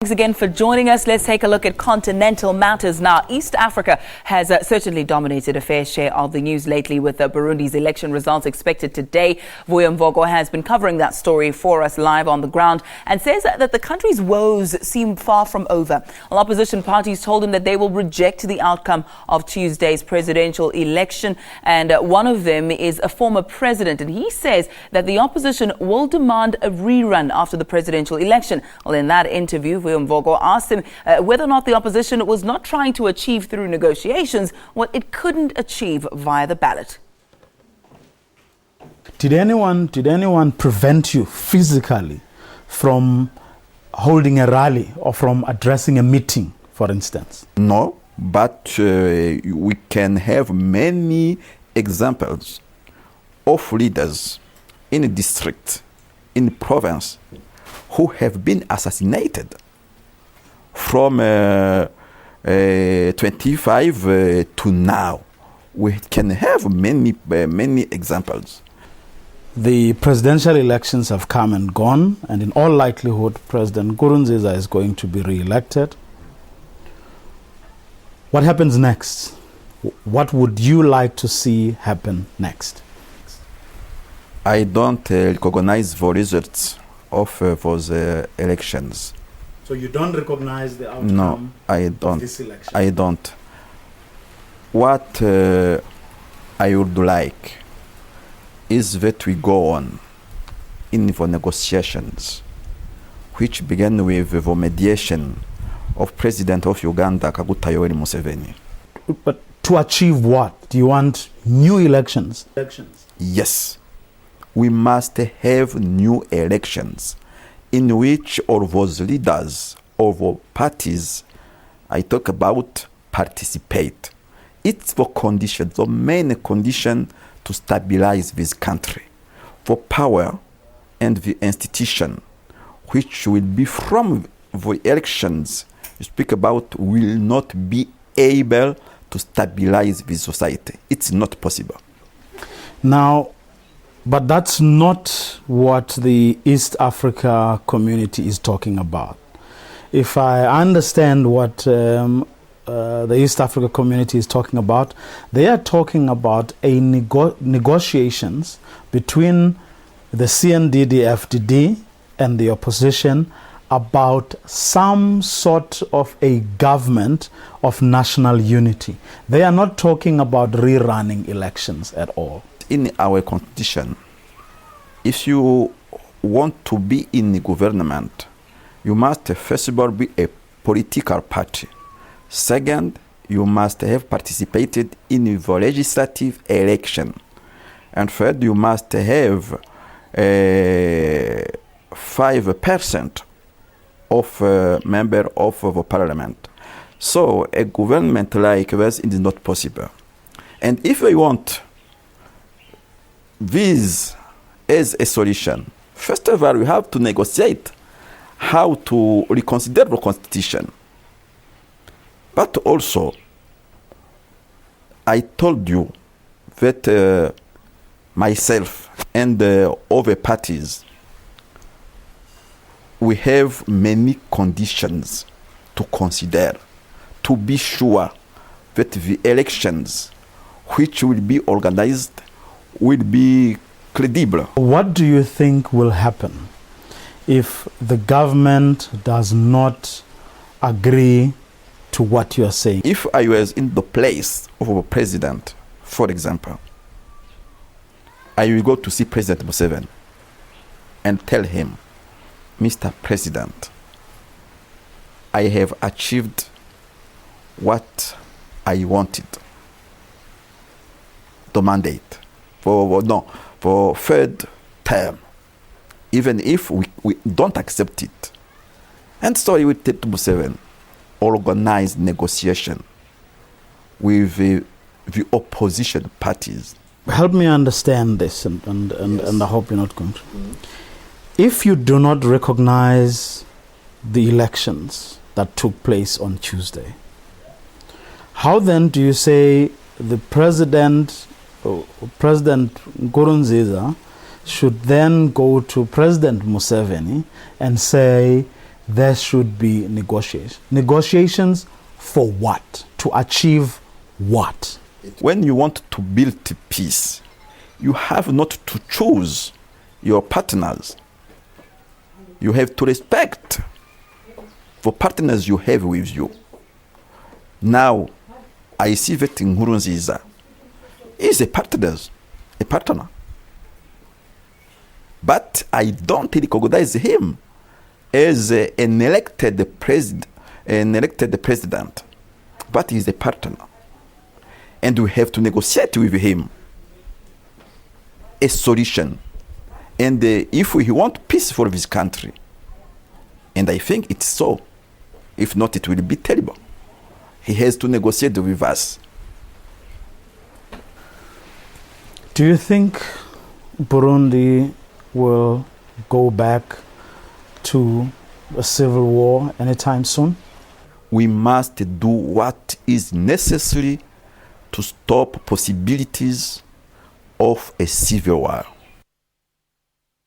Thanks again for joining us. Let's take a look at continental matters now. East Africa has certainly dominated a fair share of the news lately, with Burundi's election results expected today. Vuyo Mvoko has been covering that story for us live on the ground and says that the country's woes seem far from over. Well, opposition parties told him that they will reject the outcome of Tuesday's presidential election, and one of them is a former president, and he says that the opposition will demand a rerun after the presidential election. Well, in that interview, Vuyo Mvoko asked him whether or not the opposition was not trying to achieve through negotiations what it couldn't achieve via the ballot. Did anyone prevent you physically from holding a rally or from addressing a meeting, for instance? No, but we can have many examples of leaders in a district, in a province, who have been assassinated from 25 to now. We can have many examples. The presidential elections have come and gone, and in all likelihood, President Nkurunziza is going to be re-elected. What happens next? What would you like to see happen next? I don't recognize the results of those elections. So you don't recognize the outcome? No, I don't. Of this election? I don't. What I would like is that we go on in the negotiations, which began with the mediation of President of Uganda, Kaguta Yoweri Museveni. But to achieve what? Do you want new elections? Yes. We must have new elections in which all those leaders of parties I talk about participate. It's the condition, the main condition to stabilize this country. For power and the institution, which will be from the elections you speak about, will not be able to stabilize this society. It's not possible. Now, but that's not what the East Africa community is talking about. If I understand what the East Africa community is talking about, they are talking about a negotiations between the CNDD-FDD and the opposition about some sort of a government of national unity. They are not talking about rerunning elections at all. In our constitution, if you want to be in the government, you must first of all be a political party. Second, you must have participated in the legislative election. And third, you must have 5% of member of the parliament. So a government like this is not possible. And if we want this as a solution, first of all, we have to negotiate how to reconsider the constitution. But also, I told you that myself and other parties, we have many conditions to consider to be sure that the elections which will be organized will be credible. What do you think will happen if the government does not agree to what you are saying? If I was in the place of a president, for example, I will go to see President Museveni and tell him, Mr. President, I have achieved what I wanted, the mandate for third term, even if we don't accept it. And so he will take to Museveni, organize negotiation with the opposition parties. Help me understand this, and I hope you're not going to. If you do not recognize the elections that took place on Tuesday, how then do you say the President Nkurunziza should then go to President Museveni and say, there should be negotiations. Negotiations for what? To achieve what? When you want to build peace, you have not to choose your partners. You have to respect the partners you have with you. Now, I see that Nkurunziza is a partner. But I don't recognize him as an elected president. But he's a partner. And we have to negotiate with him a solution. And if we want peace for this country, and I think it's so, if not, it will be terrible. He has to negotiate with us. Do you think Burundi will go back to a civil war anytime soon? We must do what is necessary to stop possibilities of a civil war.